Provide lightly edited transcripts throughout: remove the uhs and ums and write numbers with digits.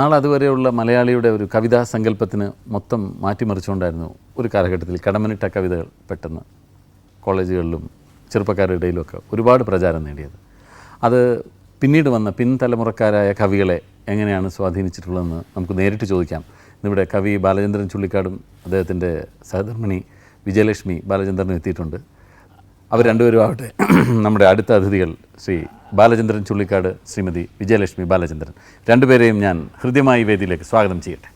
നാളതുവരെയുള്ള മലയാളിയുടെ ഒരു കവിതാ സങ്കല്പത്തിന് മൊത്തം മാറ്റിമറിച്ചുകൊണ്ടായിരുന്നു ഒരു കാലഘട്ടത്തിൽ കടമ്മനിട്ട കവിതകൾ പെട്ടെന്ന് കോളേജുകളിലും ചെറുപ്പക്കാരുടെ ഇടയിലുമൊക്കെ ഒരുപാട് പ്രചാരം നേടിയത്. അത് പിന്നീട് വന്ന പിൻതലമുറക്കാരായ കവികളെ എങ്ങനെയാണ് സ്വാധീനിച്ചിട്ടുള്ളതെന്ന് നമുക്ക് നേരിട്ട് ചോദിക്കാം. ഇന്നിവിടെ കവി ബാലചന്ദ്രൻ ചുള്ളിക്കാടും അദ്ദേഹത്തിൻ്റെ സഹധർമ്മിണി വിജയലക്ഷ്മി ബാലചന്ദ്രനും എത്തിയിട്ടുണ്ട്. അവർ രണ്ടുപേരും ആവട്ടെ നമ്മുടെ അടുത്ത അതിഥികൾ ശ്രീ ബാലചന്ദ്രൻ ചുള്ളിക്കാട്, ശ്രീമതി വിജയലക്ഷ്മി ബാലചന്ദ്രൻ. രണ്ടുപേരെയും ഞാൻ ഹൃദ്യമായി വേദിയിലേക്ക് സ്വാഗതം ചെയ്യട്ടെ.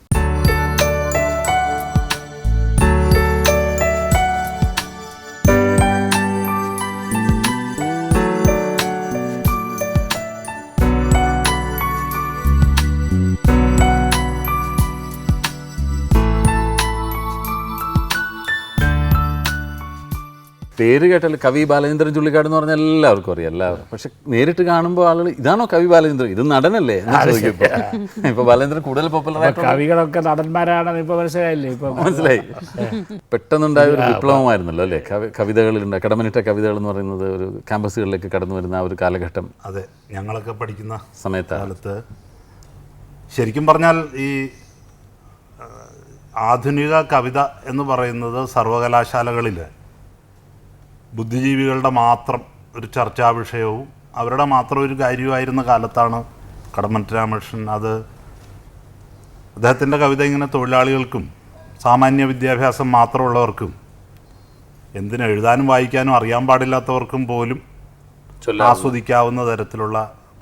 പേര് കേട്ടാൽ കവി ബാലചന്ദ്രൻ ചുള്ളിക്കാട് എന്ന് പറഞ്ഞാൽ എല്ലാവർക്കും അറിയാം, എല്ലാവരും. പക്ഷെ നേരിട്ട് കാണുമ്പോൾ ആളുകൾ ഇതാണോ കവി ബാലചന്ദ്രൻ, ഇത് നടനല്ലേ ഇപ്പൊ ബാലചന്ദ്രൻ കൂടുതൽ പോപ്പുലർ കവികളൊക്കെ നടന്മാരാണെന്ന് ഇപ്പൊ മനസ്സിലായില്ലേ? ഇപ്പൊ മനസ്സിലായി. പെട്ടെന്നുണ്ടായ ഒരു വിപ്ലവമായിരുന്നല്ലോ അല്ലേ കവിതകളുണ്ട്. കടമനിട്ട കവിതകൾ എന്ന് പറയുന്നത് ഒരു ക്യാമ്പസുകളിലേക്ക് കടന്നു വരുന്ന ആ ഒരു കാലഘട്ടം. അതെ, ഞങ്ങളൊക്കെ പഠിക്കുന്ന സമയത്ത് ശരിക്കും പറഞ്ഞാൽ ഈ ആധുനിക കവിത എന്ന് പറയുന്നത് സർവകലാശാലകളിൽ ബുദ്ധിജീവികളുടെ മാത്രം ഒരു ചർച്ചാ വിഷയവും അവരുടെ മാത്രം ഒരു കാര്യമായിരുന്ന കാലത്താണ് കടമ്മനിട്ട രാമകൃഷ്ണൻ അദ്ദേഹത്തിൻ്റെ കവിത ഇങ്ങനെ തൊഴിലാളികൾക്കും സാമാന്യ വിദ്യാഭ്യാസം മാത്രമുള്ളവർക്കും എന്തിനും എഴുതാനും വായിക്കാനും അറിയാൻ പാടില്ലാത്തവർക്കും പോലും ആസ്വദിക്കാവുന്ന തരത്തിലുള്ള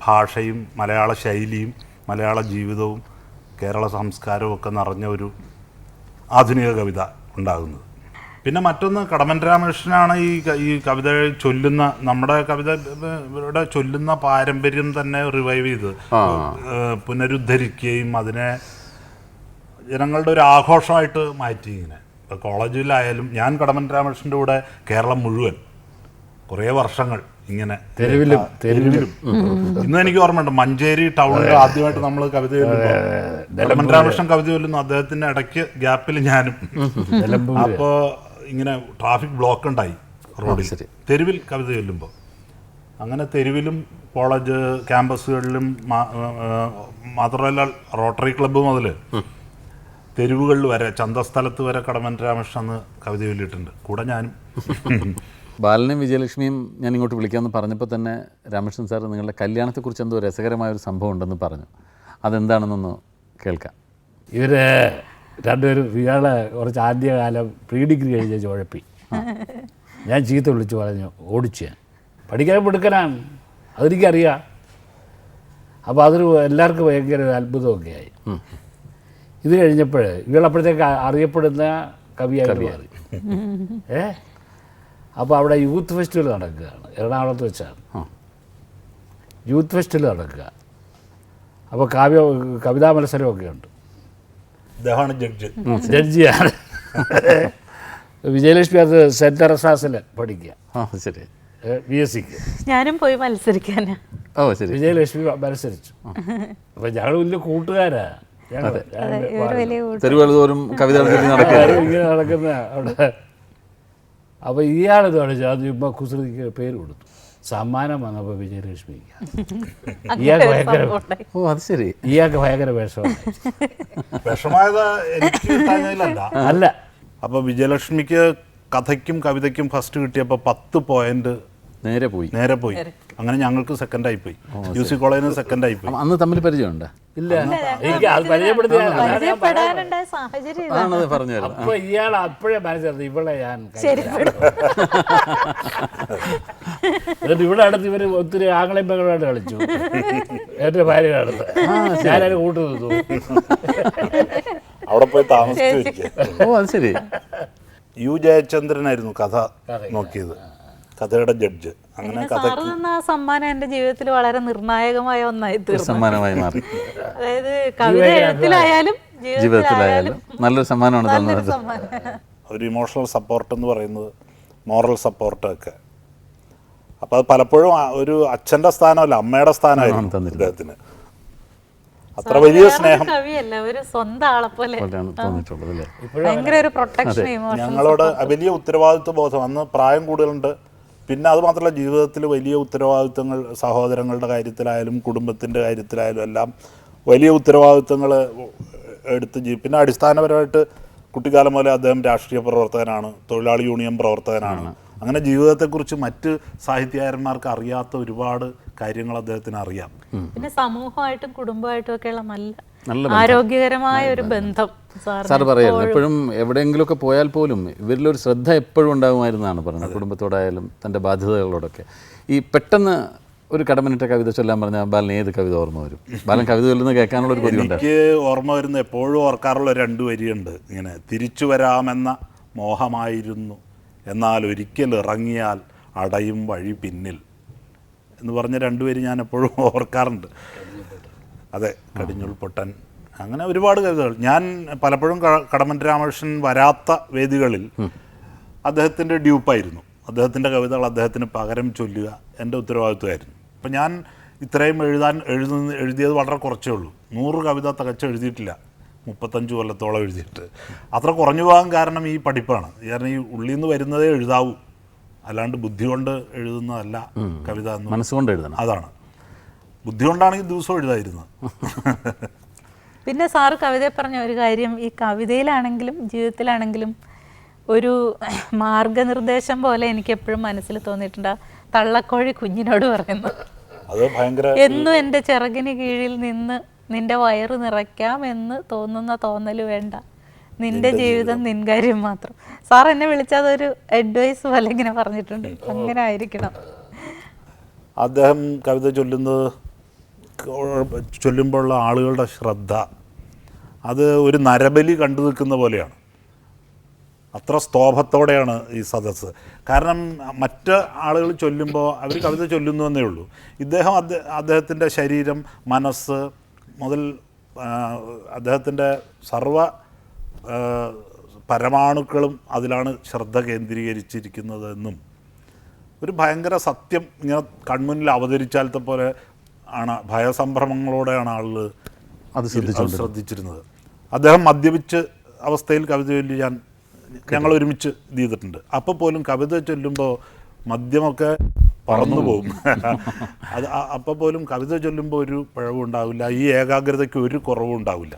ഭാഷയും മലയാള ശൈലിയും മലയാള ജീവിതവും കേരള സംസ്കാരവും ഒക്കെ നിറഞ്ഞ ഒരു ആധുനിക കവിത ഉണ്ടാകുന്നത്. പിന്നെ മറ്റൊന്ന് കടമ്മനിട്ട രാമകൃഷ്ണനാണ് ഈ കവിത ചൊല്ലുന്ന, നമ്മുടെ കവിതയുടെ ചൊല്ലുന്ന പാരമ്പര്യം തന്നെ റിവൈവ് ചെയ്ത് പുനരുദ്ധരിക്കുകയും അതിനെ ജനങ്ങളുടെ ഒരു ആഘോഷമായിട്ട് മാറ്റി. ഇങ്ങനെ ഇപ്പോൾ കോളേജിലായാലും ഞാൻ കടമ്മനിട്ട രാമകൃഷ്ണൻ്റെ കൂടെ കേരളം മുഴുവൻ കുറേ വർഷങ്ങൾ ഇങ്ങനെ തെരുവിലും ഇന്ന് എനിക്ക് ഓർമ്മയുണ്ട്, മഞ്ചേരി ടൗണിൽ ആദ്യമായിട്ട് നമ്മൾ കവിത ചൊല്ലുമ്പോൾ കടമ്മനിട്ട രാമകൃഷ്ണൻ കവിത ചൊല്ലുന്നു, അദ്ദേഹത്തിൻ്റെ ഇടയ്ക്ക് ഗ്യാപ്പിൽ ഞാനും. അപ്പോൾ ഇങ്ങനെ ട്രാഫിക് ബ്ലോക്ക് ഉണ്ടായി റോഡിൽ, തെരുവിൽ കവിത ചൊല്ലുമ്പോൾ. അങ്ങനെ തെരുവിലും കോളേജ് ക്യാമ്പസുകളിലും മാത്രമല്ല റോട്ടറി ക്ലബ്ബ് മുതൽ തെരുവുകളിൽ വരെ ചന്തസ്ഥലത്ത് വരെ കടമ്മനിട്ട രാമകൃഷ്ണൻ കവിത ചൊല്ലിയിട്ടുണ്ട്, കൂടെ ഞാനും. ബാലനും വിജയലക്ഷ്മിയും ഞാൻ ഇങ്ങോട്ട് വിളിക്കാമെന്ന് പറഞ്ഞപ്പോൾ തന്നെ രാമകൃഷ്ണൻ സാർ നിങ്ങളുടെ കല്യാണത്തെക്കുറിച്ച് എന്തോ രസകരമായൊരു സംഭവം ഉണ്ടെന്ന് പറഞ്ഞു. അതെന്താണെന്നൊന്ന് കേൾക്കാം. ഇവർ രണ്ടുപേരും ഇയാളെ കുറച്ച് ആദ്യകാലം പ്രീ ഡിഗ്രി കഴിഞ്ഞ ഉഴപ്പി. ഞാൻ ചീത്ത വിളിച്ച് പറഞ്ഞു ഓടിച്ച്, പഠിക്കാൻ എടുക്കാനാണ്, അതെനിക്കറിയാം. അപ്പോൾ അതൊരു എല്ലാവർക്കും ഭയങ്കര ഒരു അത്ഭുതമൊക്കെ ആയി. ഇത് കഴിഞ്ഞപ്പോൾ ഇയാളപ്പോഴത്തേക്ക് അറിയപ്പെടുന്ന കവിയായിട്ട് മാറി. അപ്പോൾ അവിടെ യൂത്ത് ഫെസ്റ്റിവൽ നടക്കുകയാണ്, എറണാകുളത്ത് വെച്ചാണ് യൂത്ത് ഫെസ്റ്റിവൽ നടക്കുക. അപ്പോൾ കവിതാ മത്സരമൊക്കെ ഉണ്ട്. ജഡ്ജിയാണ് വിജയലക്ഷ്മി. അത് സെന്റ് തെരേസാസിൽ പഠിക്കുക, BSc-ക്ക്. ഞാനും പോയി മത്സരിക്കാൻ. വിജയലക്ഷ്മി മത്സരിച്ചു. അപ്പൊ ഞങ്ങൾ വലിയ കൂട്ടുകാരാ, ഇങ്ങനെ നടക്കുന്ന അവിടെ. അപ്പൊ ഇയാളെന്ന് പഠിച്ചു, അത് ചുമ്മാ കുസൃതിക്ക് പേര് കൊടുത്തു. സമ്മാനം വന്നപ്പോൾ വിജയലക്ഷ്മിക്ക് ഇയാൾക്ക് ഭയങ്കര വിഷമായത് എനിക്ക് അല്ല. അപ്പോൾ വിജയലക്ഷ്മിക്ക് കഥയ്ക്കും കവിതയ്ക്കും ഫസ്റ്റ് കിട്ടിയപ്പോൾ 10 പോയിന്റ് നേരെ പോയി. അങ്ങനെ ഞങ്ങൾക്ക് സെക്കൻഡായി പോയി, UC കോളേജിന് സെക്കൻഡായി പോയി. അന്ന് തമ്മിൽ പരിചയമുണ്ട്? ഇല്ല, എനിക്ക് അത് പരിചയപ്പെടുത്തിയ പറഞ്ഞു. അപ്പൊ ഇയാൾ അപ്പോഴേ മനസ്സിലായി ഇവളെ ഞാൻ എന്നിട്ട് ഇവിടെ അടുത്ത് ഇവര് ഒത്തിരി ആംഗ്ലയും പെങ്ങളായിട്ട് കളിച്ചു. എന്റെ ഭാര്യ അടുത്ത് ഞാനതിന് കൂട്ടു നിന്നു. അവിടെ പോയി താമസിച്ചു. U ജയചന്ദ്രനായിരുന്നു കഥ നോക്കിയത്, കഥയുടെ ജഡ്ജ്. അങ്ങനെ സമ്മാനം എന്റെ ജീവിതത്തിൽ വളരെ നിർണായകമായ ഒന്നായി സമ്മാനമായി മാറി. അതായത് കവിത എഴുത്തിലായാലും ജീവിതത്തിലായാലും നല്ലൊരു സമ്മാനമാണ്. ഒരു ഇമോഷണൽ സപ്പോർട്ട് എന്ന് പറയുന്നത്, മോറൽ സപ്പോർട്ടൊക്കെ. അപ്പോൾ അത് പലപ്പോഴും ഒരു അച്ഛൻ്റെ സ്ഥാനമല്ല, അമ്മയുടെ സ്ഥാനമായിരുന്നു അദ്ദേഹത്തിന്. അത്ര വലിയ സ്നേഹം. ഞങ്ങളോട് വലിയ ഉത്തരവാദിത്വ ബോധം. അന്ന് പ്രായം കൂടുതലുണ്ട്, പിന്നെ അതുമാത്രമല്ല ജീവിതത്തിൽ വലിയ ഉത്തരവാദിത്വങ്ങൾ സഹോദരങ്ങളുടെ കാര്യത്തിലായാലും കുടുംബത്തിൻ്റെ കാര്യത്തിലായാലും എല്ലാം വലിയ ഉത്തരവാദിത്വങ്ങൾ എടുത്ത് പിന്നെ അടിസ്ഥാനപരമായിട്ട് കുട്ടിക്കാലം മുതലേ അദ്ദേഹം രാഷ്ട്രീയ പ്രവർത്തകനാണ്, തൊഴിലാളി യൂണിയൻ പ്രവർത്തകനാണ്. അങ്ങനെ ജീവിതത്തെക്കുറിച്ച് മറ്റ് സാഹിത്യകാരന്മാർക്ക് അറിയാത്ത ഒരുപാട് കാര്യങ്ങൾ അദ്ദേഹത്തിന് അറിയാം. പിന്നെ സമൂഹമായിട്ടും കുടുംബമായിട്ടും ഒക്കെയുള്ള നല്ല ആരോഗ്യകരമായ ഒരു ബന്ധം സാർ പറയായിരുന്നു. എപ്പോഴും എവിടെയെങ്കിലുമൊക്കെ പോയാൽ പോലും ഇവരിലൊരു ശ്രദ്ധ എപ്പോഴും ഉണ്ടാകുമായിരുന്നാണ് പറയുന്നത്, കുടുംബത്തോടായാലും തൻ്റെ ബാധ്യതകളോടൊക്കെ. ഈ പെട്ടെന്ന് ഒരു കടമ്മനിട്ട കവിത ചൊല്ലാൻ പറഞ്ഞാൽ ബാലൻ ഏത് കവിത ഓർമ്മ വരും? ബാലൻ കവിത ചൊല്ലുന്നത് കേൾക്കാനുള്ള ഒരു കൊതിയുണ്ട്. എനിക്ക് ഓർമ്മ വരുന്ന എപ്പോഴും ഓർക്കാറുള്ള 2 വരിയുണ്ട് ഇങ്ങനെ: തിരിച്ചു വരാമെന്ന മോഹമായിരുന്നു, എന്നാൽ ഒരിക്കൽ ഇറങ്ങിയാൽ അടയും വഴി പിന്നിൽ എന്ന് പറഞ്ഞ 2 വരി ഞാൻ എപ്പോഴും ഓർക്കാറുണ്ട്. അതെ, കടിഞ്ഞുൾ പൊട്ടൻ, അങ്ങനെ ഒരുപാട് കവിതകൾ. ഞാൻ പലപ്പോഴും കടമ്മനിട്ട രാമകൃഷ്ണൻ വരാത്ത വേദികളിൽ അദ്ദേഹത്തിൻ്റെ ഡ്യൂപ്പായിരുന്നു. അദ്ദേഹത്തിൻ്റെ കവിതകൾ അദ്ദേഹത്തിന് പകരം ചൊല്ലുക എൻ്റെ ഉത്തരവാദിത്വമായിരുന്നു. അപ്പം ഞാൻ ഇത്രയും എഴുതിയത് വളരെ കുറച്ചേ ഉള്ളൂ. 100 കവിത തികച്ച് എഴുതിയിട്ടില്ല, 35 കൊല്ലത്തോളം എഴുതിയിട്ട്. അത്ര കുറഞ്ഞു പോകാൻ കാരണം ഈ പഠിപ്പാണ്. കാരണം ഈ ഉള്ളിൽ നിന്ന് വരുന്നതേ എഴുതാവൂ, അല്ലാണ്ട് ബുദ്ധി കൊണ്ട് എഴുതുന്നതല്ല കവിത എന്ന്. മനസ്സുകൊണ്ട് എഴുതണം. അതാണ്. ബുദ്ധി കൊണ്ടാണെങ്കിൽ ദിവസവും എഴുതായിരുന്നു. പിന്നെ സാറ് കവിതയെ പറഞ്ഞ ഒരു കാര്യം, ഈ കവിതയിലാണെങ്കിലും ജീവിതത്തിലാണെങ്കിലും ഒരു മാർഗനിർദ്ദേശം പോലെ എനിക്ക് എപ്പോഴും മനസ്സിൽ തോന്നിയിട്ടുണ്ട്. തള്ളക്കോഴി കുഞ്ഞിനോട് പറയുന്നത്, അത് ഭയങ്കര എന്നും എൻ്റെ ചിറകിന് കീഴിൽ നിന്ന് നിന്റെ വയറ് നിറയ്ക്കാം എന്ന് തോന്നുന്ന തോന്നൽ വേണ്ട, നിന്റെ ജീവിതം നിൻ കാര്യം മാത്രം. സാർ എന്നെ വിളിച്ചതൊരു അഡ്വൈസ് പോലെ ഇങ്ങനെ പറഞ്ഞിട്ടുണ്ട്, അങ്ങനെ ആയിരിക്കണം. അദ്ദേഹം കവിത ചൊല്ലുമ്പോഴുള്ള ആളുകളുടെ ശ്രദ്ധ അത് ഒരു നരബലി കണ്ടു നിൽക്കുന്ന പോലെയാണ്. അത്ര സ്തോഭത്തോടെയാണ് ഈ സദസ്സ്. കാരണം മറ്റ് ആളുകൾ ചൊല്ലുമ്പോൾ അവർ കവിത ചൊല്ലുന്നു എന്നേ ഉള്ളൂ. ഇദ്ദേഹം അദ്ദേഹത്തിൻ്റെ ശരീരം, മനസ്സ് മുതൽ അദ്ദേഹത്തിൻ്റെ സർവ പരമാണുക്കളും അതിലാണ് ശ്രദ്ധ കേന്ദ്രീകരിച്ചിരിക്കുന്നതെന്നും ഒരു ഭയങ്കര സത്യം ഇങ്ങനെ കൺമുന്നിൽ അവതരിച്ചാലത്തെ പോലെ ആണ്, ഭയസംഭ്രമങ്ങളോടെയാണ് ആളുകൾ അത് ശ്രദ്ധിച്ചിരുന്നത്. അദ്ദേഹം മദ്യപിച്ച് അവസ്ഥയിൽ കവിത ചൊല്ലി ഞങ്ങൾ ഒരുമിച്ച് ഇത് ചെയ്തിട്ടുണ്ട്. അപ്പോൾ പോലും കവിത ചൊല്ലുമ്പോൾ മദ്യമൊക്കെ പറന്നു പോകും. അത് അപ്പോൾ പോലും കവിത ചൊല്ലുമ്പോൾ ഒരു പിഴവും ഉണ്ടാവില്ല, ഈ ഏകാഗ്രതയ്ക്ക് ഒരു കുറവും ഉണ്ടാവില്ല.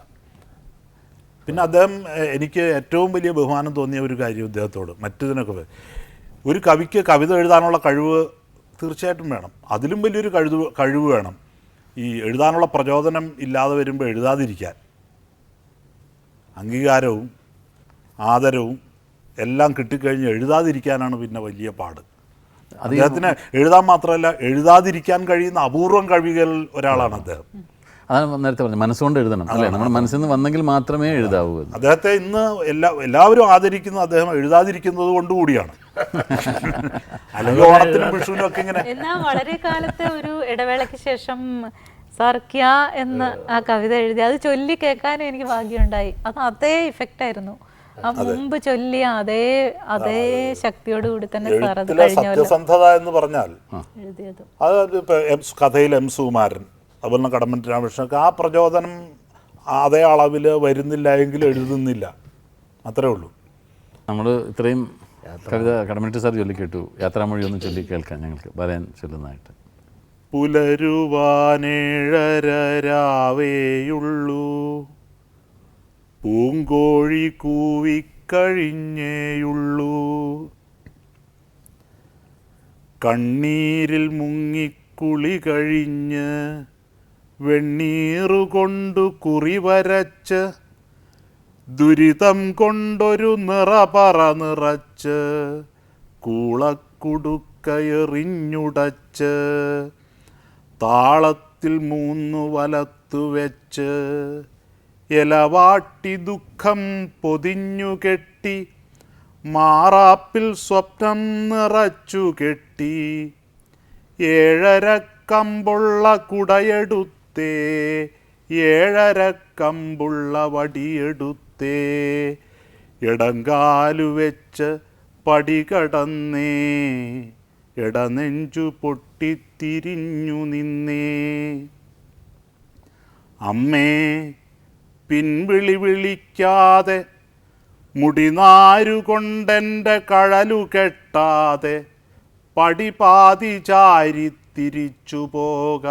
പിന്നെ അദ്ദേഹം, എനിക്ക് ഏറ്റവും വലിയ ബഹുമാനം തോന്നിയ ഒരു കാര്യം ഇദ്ദേഹത്തോട്, മറ്റതിനൊക്കെ ഒരു കവിക്ക് കവിത എഴുതാനുള്ള കഴിവ് തീർച്ചയായിട്ടും വേണം. അതിലും വലിയൊരു കഴിവ് വേണം ഈ എഴുതാനുള്ള പ്രചോദനം ഇല്ലാതെ വരുമ്പോൾ എഴുതാതിരിക്കാൻ. അംഗീകാരവും ആദരവും എല്ലാം കിട്ടിക്കഴിഞ്ഞ് എഴുതാതിരിക്കാനാണ് പിന്നെ വലിയ പാട്. അദ്ദേഹത്തിന് എഴുതാൻ മാത്രമല്ല, എഴുതാതിരിക്കാൻ കഴിയുന്ന അപൂർവം കഴിവുകളിൽ ഒരാളാണ് അദ്ദേഹം. അതാണ് നേരത്തെ പറഞ്ഞു, മനസ്സുകൊണ്ട് എഴുതണം അല്ലേ, നമ്മുടെ മനസ്സിൽ നിന്ന് വന്നെങ്കിൽ മാത്രമേ എഴുതാവൂ. അദ്ദേഹത്തെ ഇന്ന് എല്ലാവരും ആദരിക്കുന്നത് അദ്ദേഹം എഴുതാതിരിക്കുന്നത് കൊണ്ടുകൂടിയാണ്. അല്ലെങ്കിൽ ഓണത്തിനും വിഷുവിനും ഒക്കെ ഇങ്ങനെ. എന്നാൽ വളരെ കാലത്തെ ഒരു ഇടവേളയ്ക്ക് ശേഷം സാർ ക്യാ എന്ന ആ കവിത എഴുതി, അത് ചൊല്ലി കേൾക്കാനും എനിക്ക് ഭാഗ്യമുണ്ടായി. അത് അതേ ഇഫക്റ്റ് ആയിരുന്നു, ആ മുമ്പ് ചൊല്ലിയ അതേ ശക്തിയോട് കൂടി തന്നെ സാർ അത് സത്യസന്ധത എന്ന് പറഞ്ഞാൽ എഴുതിയത്. അത് കഥയിൽ എം സുകുമാരൻ, അതുപോലെ കടമ്മനിട്ട രാമകൃഷ്ണനൊക്കെ ആ പ്രചോദനം അതേ അളവിൽ വരുന്നില്ല എങ്കിൽ എഴുതുന്നില്ല, അത്രേ ഉള്ളൂ. നമ്മൾ ഇത്രയും കവിത കടമ്മനിട്ട സാർ ചൊല്ലി കേട്ടു, യാത്രാമൊഴി ഒന്ന് ചൊല്ലി കേൾക്കാം ഞങ്ങൾക്ക് പറയാൻ ചൊല്ലുന്നതായിട്ട്. പുലരുവാനേഴരരാവേയുള്ളൂ, പൂങ്കോഴി കൂവിക്കഴിഞ്ഞേയുള്ളൂ, കണ്ണീരിൽ മുങ്ങിക്കുളി കഴിഞ്ഞ് വെണ്ണീറുകൊണ്ടു കുറി വരച്ച് ദുരിതം കൊണ്ടൊരു നിറപറ നിറച്ച് കൂളക്കുടുക്കയെറിഞ്ഞുടച്ച് താളത്തിൽ 3 വലത്തു വെച്ച് ഇലവാട്ടി ദുഃഖം പൊതിഞ്ഞു കെട്ടി മാറാപ്പിൽ സ്വപ്നം നിറച്ചു കെട്ടി 7 കമ്പുള്ള കുടയെടുത്തേ 7 കമ്പുള്ള വടിയെടുത്തേ ഇടങ്കാലു വെച്ച് പടി കടന്നേ ഇടനെഞ്ചു പൊട്ടിത്തിരിഞ്ഞു നിന്നേ അമ്മേ പിൻവിളി വിളിക്കാതെ മുടിനാരുകൊണ്ടെൻ്റെ കഴലു കെട്ടാതെ പടി പാതി ചാരി തിരിച്ചു പോക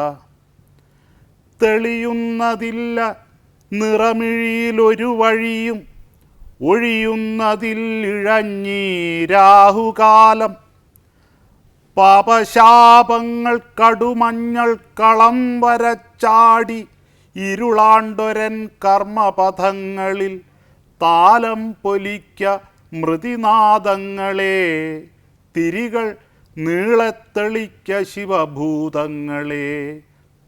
തെളിയുന്നതില്ല നിറമിഴിയിലൊരു വഴിയും ഒഴിയുന്നതിൽ ഇഴഞ്ഞീരാഹുകാലം പാപശാപങ്ങൾ കടുമഞ്ഞൾ കളം വരച്ചാടി ഇരുളാണ്ടൊരൻ കർമ്മപഥങ്ങളിൽ താലം പൊലിക്ക മൃതിനാദങ്ങളെ തിരികൾ നീളത്തെളിക്ക ശിവഭൂതങ്ങളെ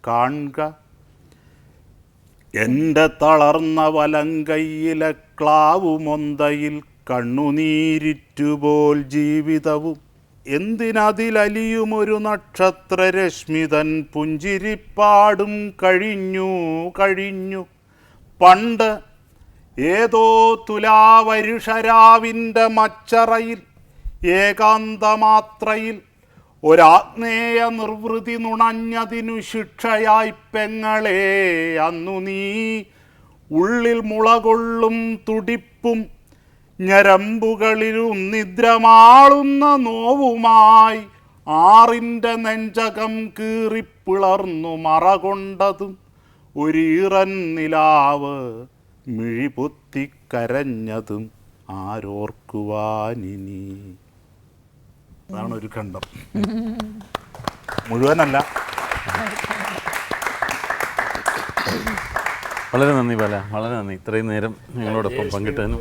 കാൺക എൻ്റെ തളർന്ന വലങ്കൈയിലെ ക്ലാവുമൊന്തയിൽ കണ്ണുനീരിറ്റുപോൽ ജീവിതവും എന്തിനതിലലിയുമൊരു നക്ഷത്രരശ്മിതൻ പുഞ്ചിരിപ്പാടും കഴിഞ്ഞു പണ്ട് ഏതോ തുലാവരുഷരാവിൻ്റെ മച്ചറയിൽ ഏകാന്തമാത്രയിൽ ഒരാഗ്നേയ നിർവൃതി നുണഞ്ഞതിനു ശിക്ഷയായി പെങ്ങളെ അന്നു നീ ഉള്ളിൽ മുളകൊള്ളും തുടിപ്പും ഞരമ്പുകളിലും നിദ്രമാളുന്ന നോവുമായി ആറിൻ്റെ നെഞ്ചകം കീറിപ്പിളർന്നു മറകൊണ്ടതും ഒരീറൻ നിലാവ് മിഴിപൊത്തിക്കരഞ്ഞതും ആരോർക്കുവാനിനി. അതാണ് ഒരു ഖണ്ഡം. മുഴുവനല്ല. വളരെ നന്ദി ബാല, വളരെ നന്ദി ഇത്രയും നേരം ഞങ്ങളോടൊപ്പം പങ്കിട്ടതിനും.